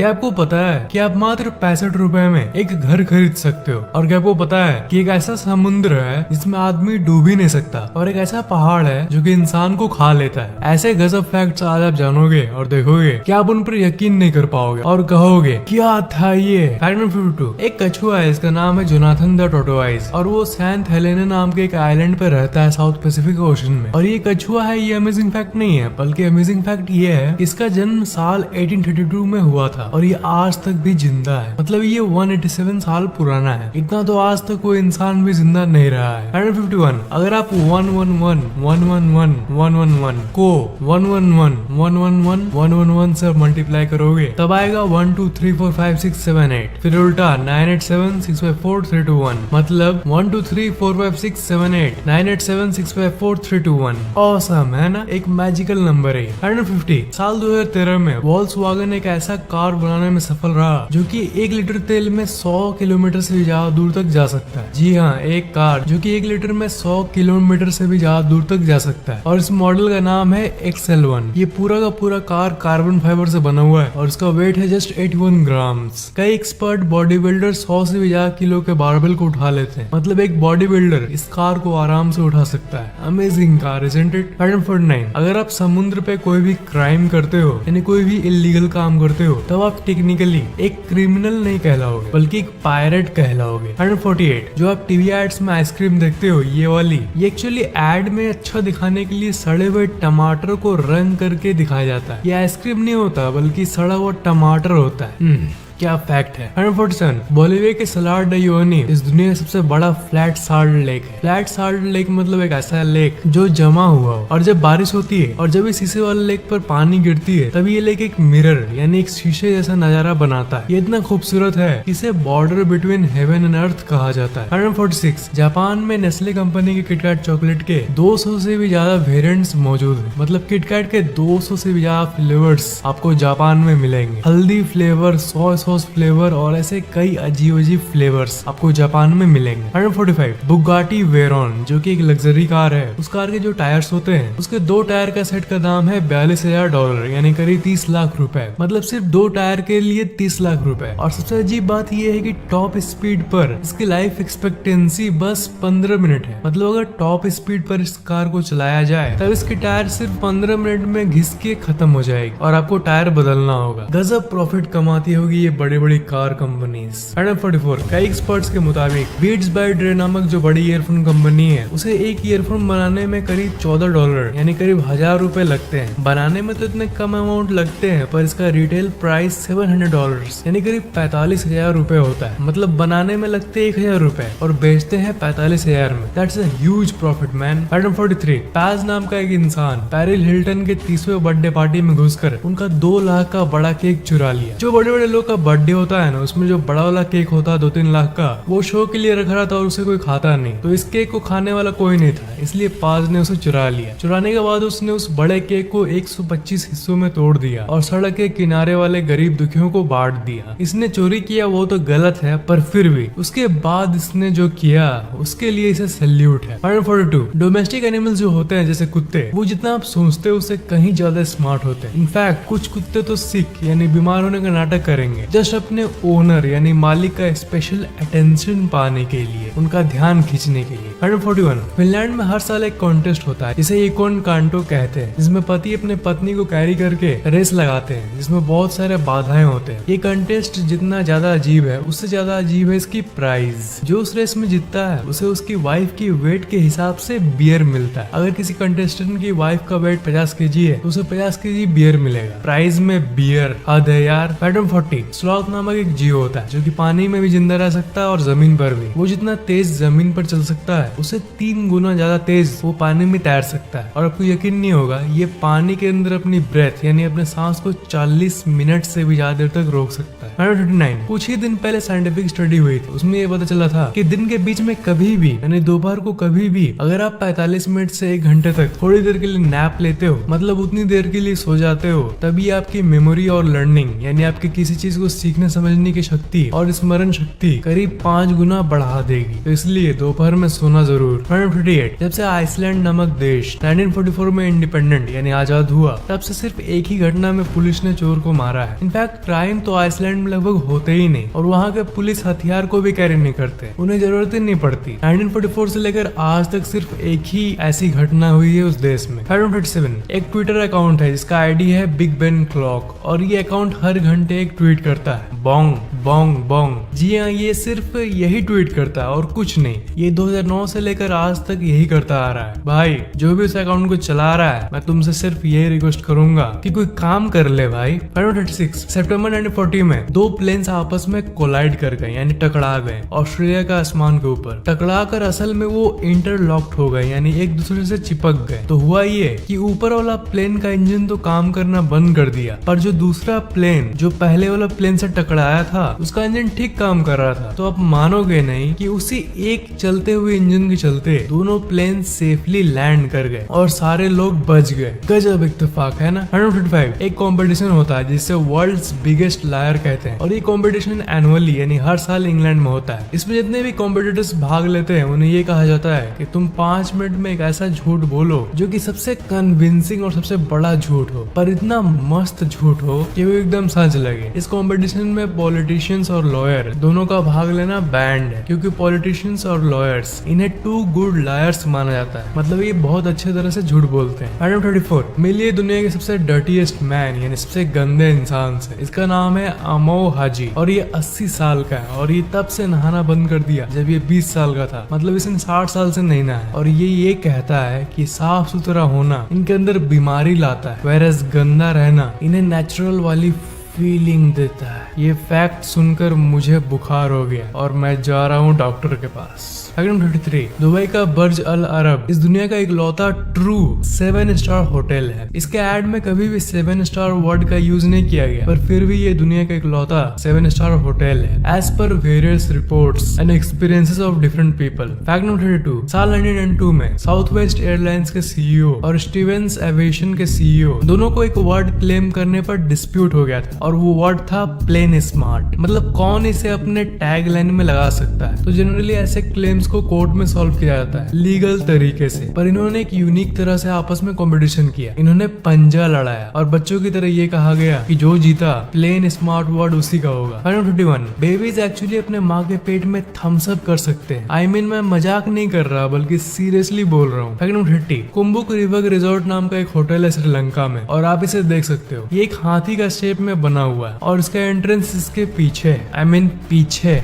क्या आपको पता है कि आप मात्र 65 रुपए में एक घर खरीद सकते हो? और क्या आपको पता है कि एक ऐसा समुद्र है जिसमें आदमी डूब ही नहीं सकता, और एक ऐसा पहाड़ है जो कि इंसान को खा लेता है? ऐसे गजब फैक्ट्स आज आप जानोगे और देखोगे कि आप उन पर यकीन नहीं कर पाओगे और कहोगे क्या था ये। फैक्ट नंबर 52, एक कछुआ है, इसका नाम है जोनाथन द टोटोवाइज, और वो सेंट हेलेना नाम के एक आइलैंड पे रहता है साउथ पैसिफिक ओशन में। और ये कछुआ है, ये अमेजिंग फैक्ट नहीं है, बल्कि अमेजिंग फैक्ट ये है कि इसका जन्म साल 1832 में हुआ था और ये आज तक भी जिंदा है। मतलब ये 187 साल पुराना है। इतना तो आज तक कोई इंसान भी जिंदा नहीं रहा है। फैक्ट नंबर 51, अगर आप 111 को 111 से मल्टीप्लाई करोगे तब आएगा 1 2 3 4 5 6 7 8, फिर उल्टा 987 6 5 4 3 2 1, मतलब 1 2 3 4 5 6 7 8 987 6 5 4 3 2 1। ऑसम है ना, एक मैजिकल नंबर है। फैक्ट नंबर 50, साल 2013 में वोल्क्सवैगन एक ऐसा कार बनाने में सफल रहा जो कि 1 लीटर तेल में 100 किलोमीटर से भी ज्यादा दूर तक जा सकता है। जी हाँ, एक कार जो कि 1 लीटर में 100 किलोमीटर से भी ज्यादा दूर तक जा सकता है, और इस मॉडल का नाम है XL1। ये पूरा का पूरा कार कार्बन फाइबर से बना हुआ है और इसका वेट है जस्ट 81 ग्राम्स। कई एक्सपर्ट बॉडी बिल्डर 100 से भी ज्यादा किलो के बारबेल को उठा लेते हैं, मतलब एक बॉडी बिल्डर इस कार को आराम से उठा सकता है। Amazing car, isn't it? Fact number 49, अगर आप समुद्र पे कोई भी क्राइम करते हो यानी कोई भी इलीगल काम करते हो तब आप टेक्निकली एक क्रिमिनल नहीं कहलाओगे बल्कि एक पायरेट कहलाओगे। फैक्ट नंबर 48, जो आप टीवी एड्स में आइसक्रीम देखते हो ये वाली, ये एक्चुअली एड में अच्छा दिखाने के लिए सड़े हुए टमाटर को रंग करके दिखाया जाता है। ये आइसक्रीम नहीं होता बल्कि सड़ा हुआ टमाटर होता है। क्या फैक्ट है। 147, बोलिविया के सलार डे यूनी इस दुनिया का सबसे बड़ा फ्लैट साल्ट लेक है। फ्लैट साल्ट लेक मतलब एक ऐसा लेक जो जमा हुआ हो, और जब बारिश होती है और जब इस शीशे वाले लेक पर पानी गिरती है तब ये लेक एक मिरर यानी एक शीशे जैसा नजारा बनाता है। ये इतना खूबसूरत है कि इसे border between heaven and earth कहा जाता है। 146, जापान में नेस्ले कंपनी के किटकैट चॉकलेट के 200 से भी ज्यादा वेरिएंट्स मौजूद है। मतलब किटकैट के 200 से भी ज्यादा फ्लेवर्स आपको जापान में मिलेंगे। हल्दी फ्लेवर, सोया सॉस फ्लेवर और ऐसे कई अजीब अजीब फ्लेवर्स आपको जापान में मिलेंगे। 145, बुगाटी वेरॉन जो कि एक लग्जरी कार है, उस कार के जो टायर्स होते हैं उसके 2 टायर का सेट का दाम है $42,000 यानी करीब 30 लाख रुपए। मतलब सिर्फ 2 टायर के लिए 30 लाख रुपए। और सबसे अजीब बात यह है कि टॉप स्पीड पर इसकी लाइफ एक्सपेक्टेंसी बस 15 मिनट है। मतलब अगर टॉप स्पीड पर इस कार को चलाया जाए तब इसकी टायर सिर्फ 15 मिनट में घिस के खत्म हो जाएगी और आपको टायर बदलना होगा। गजब प्रॉफिट कमाती होगी ये बड़ी बड़ी कार कंपनीज। 144, कई एक्सपर्ट्स के मुताबिक बीट्स बाय ड्रे नामक जो बड़ी ईयरफोन कंपनी है उसे एक ईयरफोन बनाने में करीब $14 यानी करीब 1000 रुपए लगते हैं। बनाने में तो इतने कम अमाउंट लगते हैं पर इसका रिटेल प्राइस $700 यानी करीब 45,000 रुपए होता है। मतलब बनाने में लगते 1000 रुपए और बेचते हैं 45,000 में। That's a huge profit man. 143, पैज नाम का एक इंसान पेरिल हिल्टन के 30वें बर्थडे पार्टी में घुसकर उनका 2 लाख का बड़ा केक चुरा लिया। जो बड़े बड़े लोग का बर्थडे होता है ना, उसमें जो बड़ा वाला केक होता है 2-3 लाख का, वो शो के लिए रखा रहा था और उसे कोई खाता नहीं। तो इस केक को खाने वाला कोई नहीं था, इसलिए पाज ने उसे चुरा लिया। चुराने के बाद उसने उस बड़े केक को 125 हिस्सों में तोड़ दिया और सड़क के किनारे वाले गरीब दुखियों को बांट दिया। इसने चोरी किया वो तो गलत है, पर फिर भी उसके बाद इसने जो किया उसके लिए इसे सैल्यूट है। 142, डोमेस्टिक एनिमल्स जो होते हैं जैसे कुत्ते, वो जितना आप सोचते हो उससे कहीं ज्यादा स्मार्ट होते हैं। इनफैक्ट कुछ कुत्ते तो सिक यानी बीमार होने का नाटक करेंगे जस्ट अपने ओनर यानी मालिक का स्पेशल अटेंशन पाने के लिए, उनका ध्यान खींचने के लिए। 141, फिनलैंड में हर साल एक कॉन्टेस्ट होता है जिसे इकोन कांटो कहते हैं, जिसमें पति अपने पत्नी को कैरी करके रेस लगाते हैं जिसमें बहुत सारे बाधाएं होते हैं। ये कंटेस्ट जितना ज्यादा अजीब है उससे ज्यादा अजीब है इसकी प्राइज। जो उस रेस में जीतता है उसे उसकी वाइफ की वेट के हिसाब से बियर मिलता है। अगर किसी कंटेस्टेंट की वाइफ का वेट 50 kg है तो उसे 50 kg बियर मिलेगा। प्राइज में बियर, हद है यार। 140, स्लॉथ नामक एक जीव होता है जो कि पानी में भी जिंदा रह सकता है और जमीन पर भी। वो जितना तेज जमीन पर चल सकता है उसे 3 गुना ज्यादा तेज वो पानी में तैर सकता है। और आपको यकीन नहीं होगा, ये पानी के अंदर अपनी ब्रेथ यानी अपने सांस को 40 मिनट से भी ज्यादा देर तक रोक सकता है। 139, कुछ ही दिन पहले साइंटिफिक स्टडी हुई थी, उसमें ये पता चला था कि दिन के बीच में कभी भी यानी दोपहर को कभी भी अगर आप 45 मिनट से 1 घंटे तक थोड़ी देर के लिए नैप लेते हो, मतलब उतनी देर के लिए सो जाते हो, तभी आपकी मेमोरी और लर्निंग यानी आपकी किसी चीज को सीखने समझने की शक्ति और स्मरण शक्ति करीब 5 गुना बढ़ा देगी। तो इसलिए दोपहर में सोना सुना जरूर। 158 जब से आइसलैंड नामक देश 1944 में इंडिपेंडेंट यानी आजाद हुआ, तब से सिर्फ एक ही घटना में पुलिस ने चोर को मारा है। इनफैक्ट क्राइम तो आइसलैंड में लगभग होते ही नहीं, और वहाँ के पुलिस हथियार को भी कैरी नहीं करते, उन्हें जरूरत ही नहीं पड़ती। 1944 से लेकर आज तक सिर्फ एक ही ऐसी घटना हुई है उस देश में। 537 एक ट्विटर अकाउंट है जिसका आईडी है बिग बेन क्लॉक, और ये अकाउंट हर घंटे एक ट्वीट करता है, बोंग बोंग बोंग। जी हाँ, ये सिर्फ यही ट्वीट करता है और कुछ नहीं। ये 2009 से लेकर आज तक यही करता आ रहा है। भाई जो भी उस अकाउंट को चला रहा है, मैं तुमसे सिर्फ यही रिक्वेस्ट करूंगा कि कोई काम कर ले भाई। 536 सितंबर 1940 में दो प्लेन्स आपस में कोलाइड कर गए यानी टकरा गए ऑस्ट्रेलिया का आसमान के ऊपर। टकरा कर असल में वो इंटरलॉक्ड हो गए यानी एक दूसरे से चिपक गए। तो हुआ ये कि ऊपर वाला प्लेन का इंजन तो काम करना बंद कर दिया, पर जो दूसरा प्लेन जो पहले वाला प्लेन से टकराया था उसका इंजन ठीक काम कर रहा था। तो आप मानोगे नहीं कि उसी एक चलते हुए इंजन के चलते दोनों प्लेन सेफली लैंड कर गए और सारे लोग बच गए। गजब इत्तेफाक है ना। 155 एक कंपटीशन होता है जिसे वर्ल्ड्स बिगेस्ट लायर कहते हैं, और ये कंपटीशन एनुअली यानी हर साल इंग्लैंड में होता है। इसमें जितने भी कॉम्पिटिटर्स भाग लेते हैं उन्हें ये कहा जाता है कि तुम 5 मिनट में एक ऐसा झूठ बोलो जो कि सबसे कन्विंसिंग और सबसे बड़ा झूठ हो, पर इतना मस्त झूठ हो कि वो एकदम सच लगे। इस कंपटीशन में पॉलिटिशियंस और लॉयर दोनों का भाग लेना बैंड है, क्योंकि पॉलिटिशियंस और लॉयर्स इन्हें टू गुड लायर्स माना जाता है, मतलब ये बहुत अच्छे तरह से झूठ बोलते हैं। 134 मिलिए दुनिया के सबसे डर्टीएस्ट मैन यानी सबसे गंदे इंसान से। इसका नाम है अमो हाजी, और ये 80 साल का है, और ये तब से नहाना बंद कर दिया जब ये 20 साल का था, मतलब इसने 60 साल से नहीं नहाया। और ये कहता है कि साफ सुथरा होना इनके अंदर बीमारी लाता है, वेरस गंदा रहना इन्हें नेचुरल वाली फीलिंग देता है। ये फैक्ट सुनकर मुझे बुखार हो गया और मैं जा रहा हूँ डॉक्टर के पास। 33 दुबई का बर्ज अल अरब इस दुनिया का एक लौता ट्रू 7 स्टार होटल है। इसके एड में कभी भी 7 स्टार वर्ड का यूज नहीं किया गया, पर फिर भी ये दुनिया का एक लौता 7 स्टार होटल है as per various reports and experiences of different people. Fact number 32 साल 1992 में साउथ वेस्ट एयरलाइंस के सीईओ और स्टीवेंस एविएशन के सीईओ दोनों को एक वर्ड क्लेम करने पर डिस्प्यूट हो गया था, और वो वर्ड था प्लेन स्मार्ट। मतलब कौन इसे अपने टैग लाइन में लगा सकता है। तो जनरली ऐसे क्लेम्स को कोर्ट में सॉल्व किया जाता है लीगल तरीके से, पर इन्होंने एक यूनिक तरह से आपस में कंपटीशन किया। इन्होंने पंजा लड़ाया और बच्चों की तरह ये कहा गया कि जो जीता प्लेन स्मार्ट वर्ड उसी का होगा। 151 बेबीज एक्चुअली अपने माँ के पेट में थम्स अप कर सकते हैं। I mean, मैं मजाक नहीं कर रहा बल्कि सीरियसली बोल रहा हूँ। 30 कुंभुक रिवर रिजॉर्ट नाम का एक होटल है श्रीलंका में, और आप इसे देख सकते हो। ये एक हाथी का शेप में बना हुआ है और इसका एंट्रेंस इसके पीछे I mean, पीछे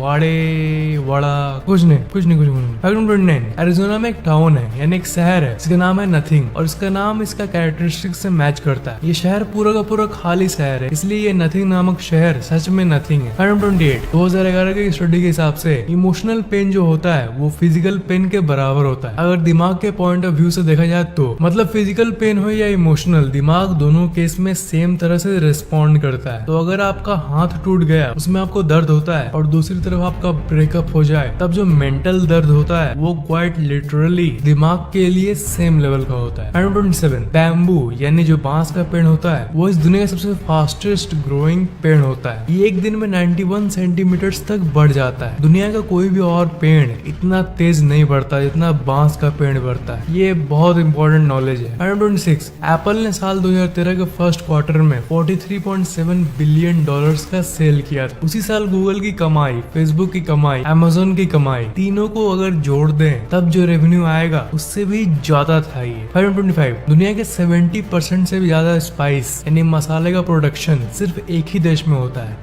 वाड़े वड़ा कुछ नहीं 29 एरिजोना में एक टाउन है यानी एक शहर है जिसका नाम है नथिंग, और इसका नाम इसका कैरेक्टरिस्टिक से मैच करता है। ये शहर पूरा का पूरा खाली शहर है, इसलिए ये नथिंग नामक शहर सच में नथिंग है। 128 2011 की स्टडी के हिसाब से इमोशनल पेन जो होता है वो फिजिकल पेन के बराबर होता है। अगर दिमाग के पॉइंट ऑफ व्यू से देखा जाए तो मतलब फिजिकल पेन हो या इमोशनल, दिमाग दोनों केस में सेम तरह से रिस्पॉन्ड करता है। तो अगर आपका हाथ टूट गया उसमें आपको दर्द होता है, और दूसरी तरफ आपका ब्रेकअप हो जाए तब जो मेंटल दर्द होता है वो क्वाइट लिटरली दिमाग के लिए सेम लेवल का होता है। 127 बैम्बू यानी जो बांस का पेड़ होता है वो इस दुनिया का सबसे फास्टेस्ट ग्रोइंग पेड़ होता है। ये एक दिन में 91 सेंटीमीटर्स तक बढ़ जाता है। दुनिया का कोई भी और पेड़ इतना तेज नहीं बढ़ता जितना बांस का पेड़ बढ़ता है। ये बहुत इंपॉर्टेंट नॉलेज है। 126 एप्पल ने साल 2013 के फर्स्ट क्वार्टर में $43.7 बिलियन का सेल किया था। उसी साल गूगल की कमाई, फेसबुक की कमाई, अमेज़न की कमाई, तीनों को अगर जोड़ दें तब जो रेवेन्यू आएगा उससे भी ज्यादा था ये। 525 दुनिया के 70% से भी ज्यादा स्पाइस यानी मसाले का प्रोडक्शन सिर्फ एक ही देश में होता है,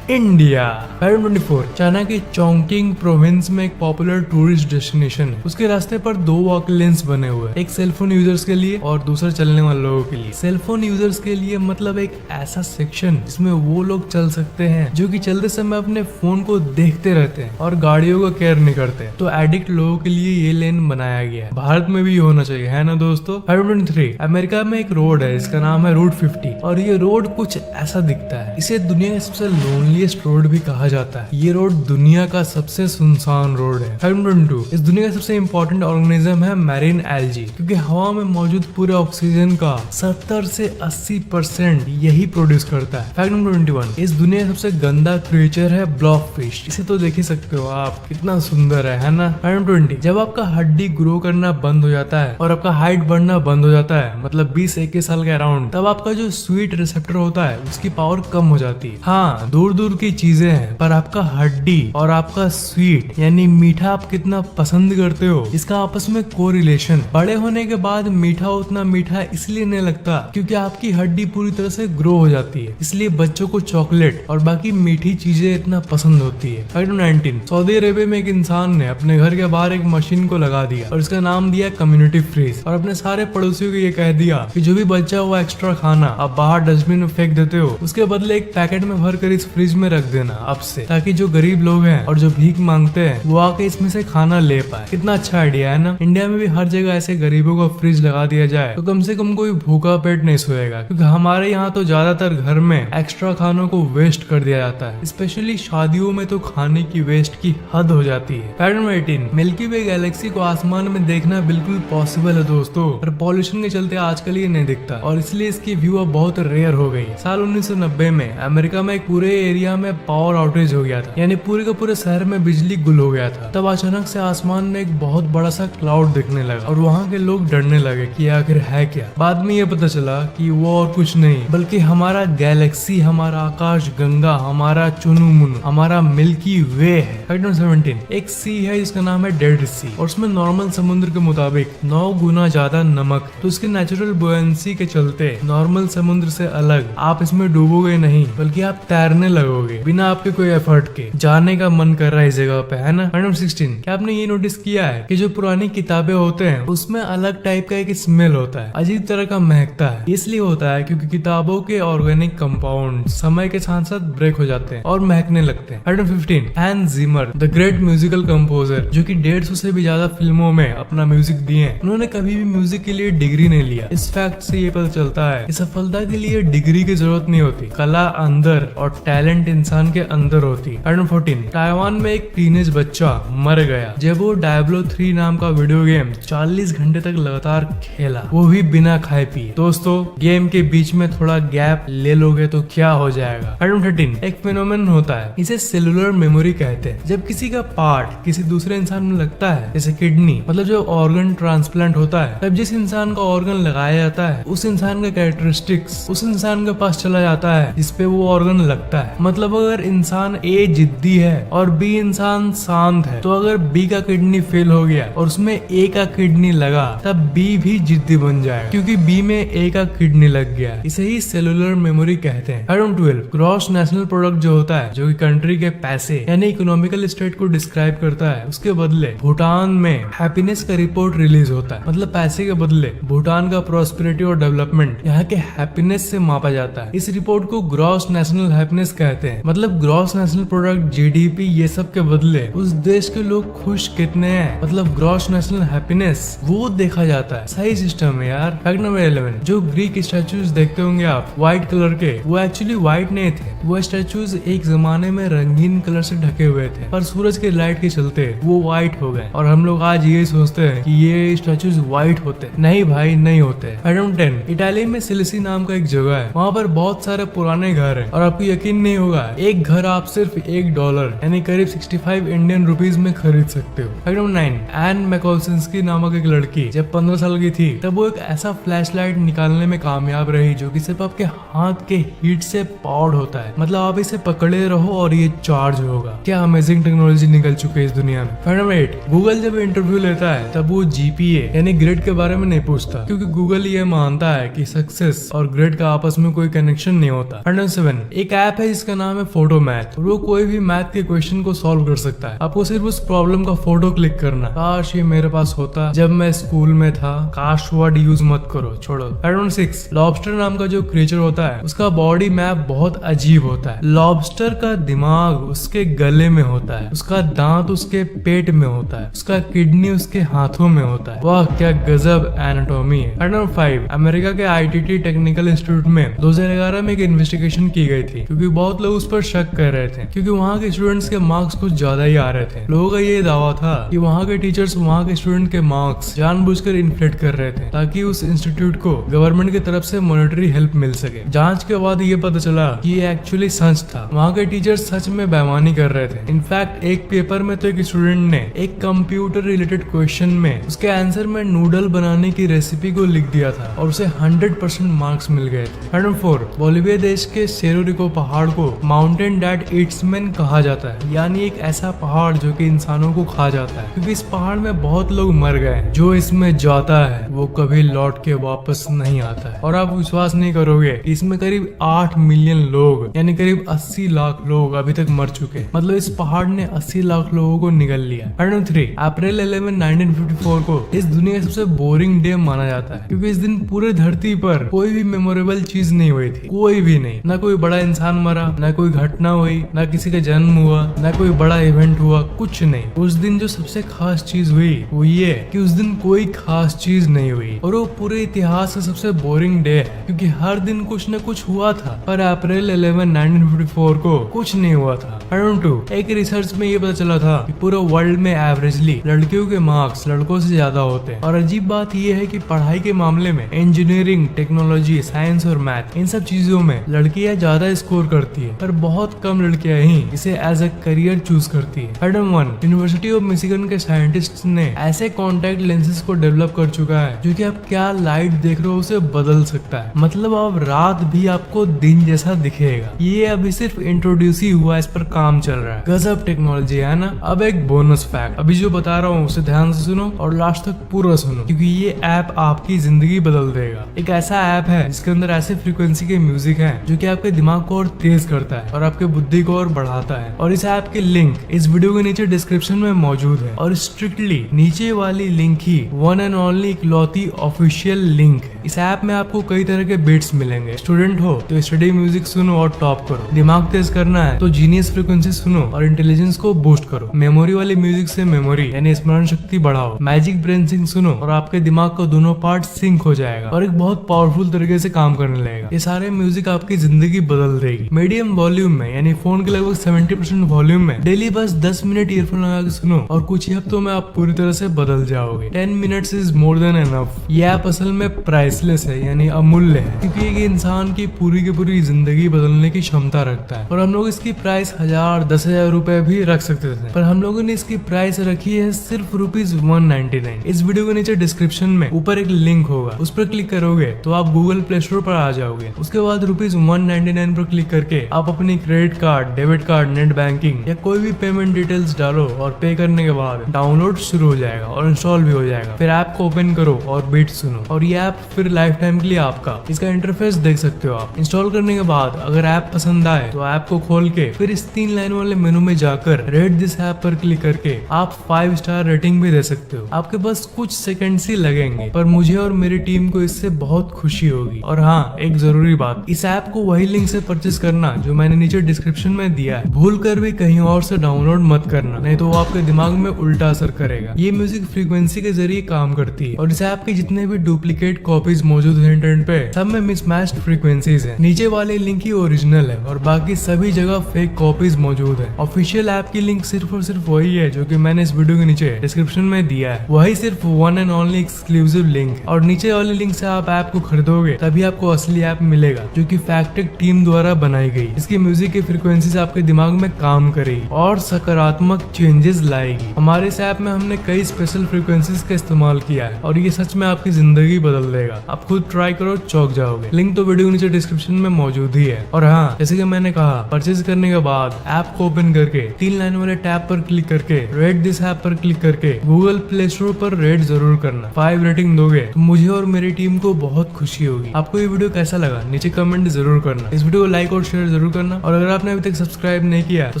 इंडिया। 524 चाइना की चोंगकिंग प्रोविंस में एक पॉपुलर टूरिस्ट डेस्टिनेशन है। उसके रास्ते पर 2 वॉक लेन्स बने हुए हैं, एक सेलफोन यूजर्स के लिए और दूसरा चलने वाले लोगों के लिए। सेलफोन यूजर्स के लिए मतलब एक ऐसा सेक्शन जिसमें वो लोग चल सकते हैं जो कि चलते समय अपने फोन को देखते रहते हैं और गाड़ियों को केयर नहीं करते। तो एडिक्ट लोगों के लिए ये लेन बनाया गया है। भारत में भी होना चाहिए, है ना दोस्तों। 523 अमेरिका में एक रोड है इसका नाम है रूट 50, और ये रोड कुछ ऐसा दिखता है। इसे दुनिया का सबसे लोनलीएस्ट रोड भी कहा जाता है। ये रोड दुनिया का सबसे सुनसान रोड है। 522 इस दुनिया का सबसे इंपॉर्टेंट ऑर्गेनिज्म है मैरीन एल्गी, क्योंकि हवा में मौजूद पूरे ऑक्सीजन का 70 से 80% यही प्रोड्यूस करता है। फैक्ट नंबर 21, इस दुनिया का सबसे गंदा क्रिएचर है ब्लॉक फिश। इसे तो देख ही सकते हो आप, कितना सुंदर है ना। फैक्ट नंबर 20, जब आपका हड्डी ग्रो करना बंद हो जाता है और आपका हाइट बढ़ना बंद हो जाता है, मतलब 20-21 साल के अराउंड, तब आपका जो स्वीट रिसेप्टर होता है उसकी पावर कम हो जाती है। हाँ, दूर दूर की चीजें हैं, पर आपका हड्डी और आपका स्वीट यानी मीठा आप कितना पसंद करते हो, इसका आपस में कोरिलेशन। बड़े होने के बाद मीठा उतना मीठा इसलिए नहीं लगता क्योंकि आपकी हड्डी पूरी तरह से ग्रो हो जाती है, इसलिए बच्चों को चॉकलेट और बाकी मीठी चीजें इतना पसंद होती है। फैक्ट नंबर 19, सऊदी अरेबिया में एक इंसान ने अपने घर के बाहर एक मशीन को लगा दिया और इसका नाम दिया कम्युनिटी फ्रीज, और अपने सारे पड़ोसियों को ये कह दिया कि जो भी बच्चा हुआ एक्स्ट्रा खाना आप बाहर डस्टबिन में फेंक देते हो, उसके बदले एक पैकेट में भर कर इस फ्रिज में रख देना अब से, ताकि जो गरीब लोग हैं और जो भीख मांगते हैं वो आके इसमें से खाना ले पाए। कितना अच्छा आइडिया है ना। इंडिया में भी हर जगह ऐसे गरीबों का फ्रिज लगा दिया जाए तो कम से कम कोई भूखा पेट नहीं सोएगा, क्योंकि हमारे यहाँ तो ज्यादातर घर में एक्स्ट्रा खानों को वेस्ट कर दिया जाता है, स्पेशली शादियों में तो खाने की वेस्ट की हद हो जाती है। फैक्ट नंबर 18, मिल्की वे गैलेक्सी को आसमान में देखना बिल्कुल पॉसिबल है दोस्तों, पर पॉल्यूशन के चलते आजकल ये नहीं दिखता और इसलिए इसकी व्यू अब बहुत रेयर हो गई। साल 1990 में अमेरिका में एक पूरे एरिया में पावर आउटेज हो गया था, यानी पूरे का पूरे शहर में बिजली गुल हो गया था। तब अचानक से आसमान में एक बहुत बड़ा सा क्लाउड दिखने लगा और वहाँ के लोग डरने लगे कि आखिर है क्या। बाद में ये पता चला कि वो और कुछ नहीं बल्कि हमारा गैलेक्सी, हमारा आकाश गंगा, हमारा चुनु मुनु, हमारा मिल्की वे है। फैक्ट नंबर 17, एक सी है जिसका नाम है डेड सी, और उसमें नॉर्मल समुद्र के मुताबिक 9 गुना ज्यादा नमक है, तो उसके नेचुरल बुएंसी के चलते नॉर्मल समुद्र से अलग आप इसमें डूबोगे नहीं बल्कि आप तैरने लगोगे बिना आपके कोई एफर्ट के। जाने का मन कर रहा है इस जगह पे, है ना। फैक्ट नंबर 16, क्या आपने ये नोटिस किया है कि जो पुरानी किताबें होते हैं उसमें अलग टाइप का एक स्मेल होता है, अजीब तरह का महकता है। इसलिए होता है क्योंकि किताबों के ऑर्गेनिक कंपाउंड समय के साथ साथ ब्रेक हो जाते हैं और महकने लगते हैं। Fact number 15, Hans Zimmer the great musical composer, जो कि 150 से भी ज्यादा फिल्मों में अपना म्यूजिक दिए हैं, उन्होंने कभी भी म्यूजिक के लिए डिग्री नहीं लिया। इस फैक्ट से ये पता चलता है कि सफलता के लिए डिग्री की जरूरत नहीं होती, कला अंदर और टैलेंट इंसान के अंदर होती है। फैक्ट नंबर 14, ताइवान में एक टीनेज बच्चा मर गया जब वो डायब्लो 3 नाम का वीडियो गेम 40 घंटे तक लगातार खेला, वो भी बिना खाए पिए। दोस्तों, गेम के बीच में थोड़ा गैप ले लोगे तो क्या हो जाएगा। फैक्ट नंबर 13, एक फेनोमेनन होता है, इसे सेलुलर मेमोरी कहते हैं। जब किसी का पार्ट किसी दूसरे इंसान में लगता है, जैसे किडनी, मतलब जो ऑर्गन ट्रांसप्लांट होता है, तब जिस इंसान का ऑर्गन लगाया जाता है उस इंसान का कैरेक्टरिस्टिक्स उस इंसान के पास चला जाता है जिसपे वो ऑर्गन लगता है। मतलब अगर इंसान ए जिद्दी है और बी इंसान शांत है, तो अगर बी का किडनी फेल हो गया और उसमें ए का किडनी लगा, तब बी भी जिद्दी बन जाएगा क्योंकि बी में ए का किडनी लग गया। इसे ही सेलुलर मेमोरी कहते हैं। Fact number 12, gross national product जो होता है, जो कि कंट्री के पैसे यानी इकोनॉमिकल स्टेट को डिस्क्राइब करता है, उसके बदले भूटान में हैप्पीनेस का रिपोर्ट रिलीज होता है। मतलब पैसे के बदले भूटान का प्रॉस्पेरिटी और डेवलपमेंट यहाँ के हैप्पीनेस से मापा जाता है। इस रिपोर्ट को ग्रॉस नेशनल हैप्पीनेस कहते हैं। मतलब ग्रॉस नेशनल प्रोडक्ट, जीडीपी, ये सब के बदले उस देश के लोग खुश कितने हैं, मतलब ग्रॉस नेशनल हैप्पीनेस, वो देखा जाता है। सही सिस्टम है यार। फैक्ट नंबर 11, जो ग्रीक स्टैचूज देखते होंगे आप व्हाइट कलर के, वो एक्चुअली व्हाइट नहीं थे। वो स्टैचूज एक जमाने में रंगीन कलर से ढके हुए थे, पर सूरज के लाइट के चलते वो व्हाइट हो गए, और हम लोग आज ये सोचते हैं कि ये स्टैचूज व्हाइट होते। नहीं भाई, नहीं होते। फैक्ट नंबर 10, इटाली में सिलिसी नाम का एक जगह है, वहाँ पर बहुत सारे पुराने घर हैं और आपको यकीन नहीं होगा, एक घर आप सिर्फ $1 यानी करीब 65 इंडियन रुपीज में खरीद सकते हो। फैक्ट नंबर 9, एन मैकोल्सिंस्की नामक एक लड़की जब 15 साल की थी, तब वो एक ऐसा फ्लैशलाइट निकालने में कामयाब रही जो कि सिर्फ आपके हाथ के हीट से पावर्ड होता है। मतलब आप इसे पकड़े रहो और ये चार्ज होगा। क्या अमेजिंग टेक्नोलॉजी निकल चुकी है इस दुनिया में। फैक्ट नंबर 8, गूगल जब इंटरव्यू लेता है तब वो जीपीए यानी ग्रेड के बारे में नहीं पूछता, क्योंकि गूगल ये मानता है कि सक्सेस और ग्रेड का आपस में कोई कनेक्शन नहीं होता। फैक्ट नंबर 7, एक ऐप है जिसका नाम है फोटो मैथ, और वो कोई भी मैथ के क्वेश्चन को सॉल्व कर सकता है। आपको सिर्फ उस प्रॉब्लम का फोटो क्लिक करना। काश ये मेरे पास होता जब मैं स्कूल में था। काश वर्ड यूज मत करो, छोड़ो। फैक्ट नंबर 6, लॉबस्टर नाम का जो क्रिएचर होता है उसका बॉडी मैप बहुत अजीब होता है। लॉबस्टर का दिमाग उसके गले में होता है, उसका दांत उसके पेट में होता है, उसका किडनी उसके हाथों में होता है। वाह क्या गजब एनाटॉमी है। फैक्ट नंबर 5, अमेरिका के आईटीटी टेक्निकल इंस्टीट्यूट में 2011 में एक इन्वेस्टिगेशन की गई थी, क्योंकि बहुत लोग उस पर शक कर रहे थे, क्योंकि वहाँ के स्टूडेंट्स के मार्क्स कुछ ज्यादा ही आ रहे थे। लोगों का ये दावा था कि वहाँ के टीचर्स वहाँ के स्टूडेंट के मार्क्स जानबूझकर इन्फ्लेट कर रहे थे ताकि उस इंस्टीट्यूट को गवर्नमेंट की तरफ से मॉनेटरी हेल्प मिल सके। जांच के बाद ये पता चला कि ये एक्चुअली सच था। वहाँ के टीचर सच में बेईमानी कर रहे थे। इनफैक्ट एक पेपर में तो एक स्टूडेंट ने एक कंप्यूटर रिलेटेड क्वेश्चन में उसके आंसर में नूडल बनाने की रेसिपी को लिख दिया था और उसे 100% मार्क्स मिल गए थे। नंबर 4, बोलिविया देश के सेरो रिको पहाड़ को माउंटेन दैट ईट्स मैन कहा जाता है, यानी एक ऐसा पहाड़ जो कि इंसानों को खा जाता है, क्योंकि इस पहाड़ में बहुत लोग मर गए हैं। जो इसमें जाता है वो कभी लौट के वापस नहीं आता है। और आप विश्वास नहीं करोगे, इसमें करीब 8 मिलियन लोग यानी करीब 80 लाख लोग अभी तक मर चुके हैं। मतलब इस पहाड़ ने 80 लाख लोगों को निगल लिया। नंबर 3, अप्रैल 11, 1954 को इस दुनिया का सबसे बोरिंग डे माना जाता है, क्योंकि इस दिन पूरे धरती पर कोई भी मेमोरेबल चीज नहीं हुई थी। कोई भी नहीं, ना कोई बड़ा इंसान मरा, ना कोई घटना हुई, ना किसी का जन्म हुआ, ना कोई बड़ा इवेंट हुआ, कुछ नहीं। उस दिन जो सबसे खास चीज हुई वो ये कि उस दिन कोई खास चीज नहीं हुई और वो पूरे इतिहास का सबसे बोरिंग डे है, क्योंकि हर दिन कुछ न कुछ हुआ था, पर अप्रैल 11, 1954 को कुछ नहीं हुआ था। नंबर 2, एक रिसर्च में ये पता चला था कि पूरे वर्ल्ड में एवरेजली लड़कियों के मार्क्स लड़कों से ज्यादा होते हैं। और अजीब बात ये है कि पढ़ाई के मामले में इंजीनियरिंग, टेक्नोलॉजी, साइंस और मैथ, इन सब चीजों में लड़कियां ज्यादा स्कोर करती है, पर बहुत कम लड़कियां ही इसे एज ए करियर चूज करती है। नंबर 1, यूनिवर्सिटी ऑफ मिशिगन के साइंटिस्ट ने ऐसे कॉन्टैक्ट लेंसेज को डेवलप कर चुका है जो कि आप क्या लाइट देख रहे हो उसे बदल सकता है। मतलब अब रात भी आपको दिन जैसा दिखेगा। ये अभी सिर्फ इंट्रोड्यूस ही हुआ, इस पर काम चल रहा है। गजब टेक्नोलॉजी है ना। अब एक बोनस फैक्ट, अभी जो बता रहा हूँ उसे ध्यान से सुनो और लास्ट तक पूरा सुनो, क्योंकि ये ऐप आपकी जिंदगी बदल देगा। एक ऐसा ऐप है जिसके अंदर ऐसे फ्रीक्वेंसी के म्यूजिक है जो कि आपके दिमाग को और तेज करता है और आपके बुद्धि को और बढ़ाता है। और इस ऐप की लिंक इस वीडियो के नीचे डिस्क्रिप्शन में मौजूद है और स्ट्रिक्टली नीचे वाली link he one and only इकलौती ऑफिशियल लिंक है। इस ऐप में आपको कई तरह के बीट्स मिलेंगे। स्टूडेंट हो तो स्टडी म्यूजिक सुनो और टॉप करो। दिमाग तेज करना है तो जीनियस फ्रीक्वेंसी सुनो और इंटेलिजेंस को बूस्ट करो। मेमोरी वाली म्यूजिक से मेमोरी यानी स्मरण शक्ति बढ़ाओ। मैजिक ब्रेन सिंक सुनो और आपके दिमाग का दोनों पार्ट सिंक हो जाएगा और एक बहुत पावरफुल तरीके से काम करने लगेगा। ये सारे म्यूजिक आपकी जिंदगी बदल देगी। मीडियम वॉल्यूम में यानी फोन के लगभग 70% वॉल्यूम में डेली बस 10 मिनट ईयरफोन लगा के सुनो और कुछ ही हफ्तों में आप पूरी तरह से बदल जाओगे। 10 minutes is more than enough. ये ऐप असल में प्राइसलेस है यानी अमूल्य है, क्योंकि एक इंसान की पूरी जिंदगी बदलने की क्षमता रखता है। और हम लोग इसकी प्राइस 1000, 10,000 रुपए भी रख सकते थे, पर हम लोगों ने इसकी प्राइस रखी है सिर्फ ₹199। इस वीडियो के नीचे डिस्क्रिप्शन में ऊपर एक लिंक होगा, उस पर क्लिक करोगे तो आप गूगल प्ले स्टोर पर आ जाओगे। उसके बाद ₹199 पर क्लिक करके आप अपनी credit card, debit card, net banking या कोई भी पेमेंट डिटेल्स डालो और पे करने के बाद डाउनलोड शुरू हो जाएगा और इंस्टॉल भी हो जाएगा। फिर ऐप को ओपन करो और बीट सुनो और ये ऐप फिर लाइफ टाइम के लिए आपका। इसका इंटरफेस देख सकते हो आप। इंस्टॉल करने के बाद अगर ऐप पसंद आए तो ऐप को खोल के फिर इस 3 लाइन वाले मेनू में जाकर रेट दिस ऐप पर क्लिक करके आप 5 स्टार रेटिंग भी दे सकते हो। आपके बस कुछ सेकंड्स ही लगेंगे, पर मुझे और मेरी टीम को इससे बहुत खुशी होगी। और हाँ, एक जरूरी बात, इस ऐप को वही लिंक से परचेज करना जो मैंने नीचे डिस्क्रिप्शन में दिया है। भूल कर भी कहीं और से डाउनलोड मत करना, नहीं तो वो आपके दिमाग में उल्टा असर करेगा। ये म्यूजिक फ्रीक्वेंसी के जरिए काम करती है और इस ऐप के जितने भी डुप्लीकेट कॉपीज मौजूद है इंटरनेट पे, सब में मिसमैच्ड फ्रीक्वेंसीज है। नीचे वाली लिंक ही ओरिजिनल है और बाकी सभी जगह फेक कॉपीज मौजूद है। ऑफिशियल ऐप की लिंक सिर्फ और सिर्फ वही है जो कि मैंने इस वीडियो के नीचे डिस्क्रिप्शन में दिया है। वही सिर्फ one and only exclusive link, और नीचे वाली लिंक से आप ऐप को खरीदोगे तभी आपको असली ऐप मिलेगा जो कि फैक्टटेक टीम द्वारा बनाई गई। इसकी म्यूजिक की फ्रीक्वेंसीज आपके दिमाग में काम करेगी और सकारात्मक चेंजेस लाएगी। हमारे इस ऐप में हमने कई स्पेशल फ्रीक्वेंसीज का इस्तेमाल किया है और ये सच में आपकी जिंदगी बदल देगा। आप खुद ट्राई करो, चौंक जाओगे। लिंक तो वीडियो के नीचे डिस्क्रिप्शन में मौजूद ही है। और हाँ, जैसे कि मैंने कहा, परचेज करने के बाद ऐप को ओपन करके 3 लाइन वाले टैब पर क्लिक करके रेट दिस ऐप पर क्लिक करके गूगल प्ले स्टोर पर रेट जरूर करना। 5 रेटिंग दोगे तो मुझे और मेरी टीम को बहुत खुशी होगी। आपको ये वीडियो कैसा लगा नीचे कमेंट जरूर करना। इस वीडियो को लाइक और शेयर जरूर करना और अगर आपने अभी तक सब्सक्राइब नहीं किया तो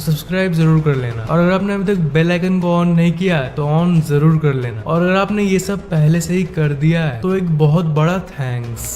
सब्सक्राइब जरूर कर लेना और अगर आपने अभी तक बेल आइकन को ऑन नहीं किया तो ऑन जरूर कर लेना और अगर आपने ये सब पहले से ही कर दिया है तो एक बहुत बड़ा थैंक्स।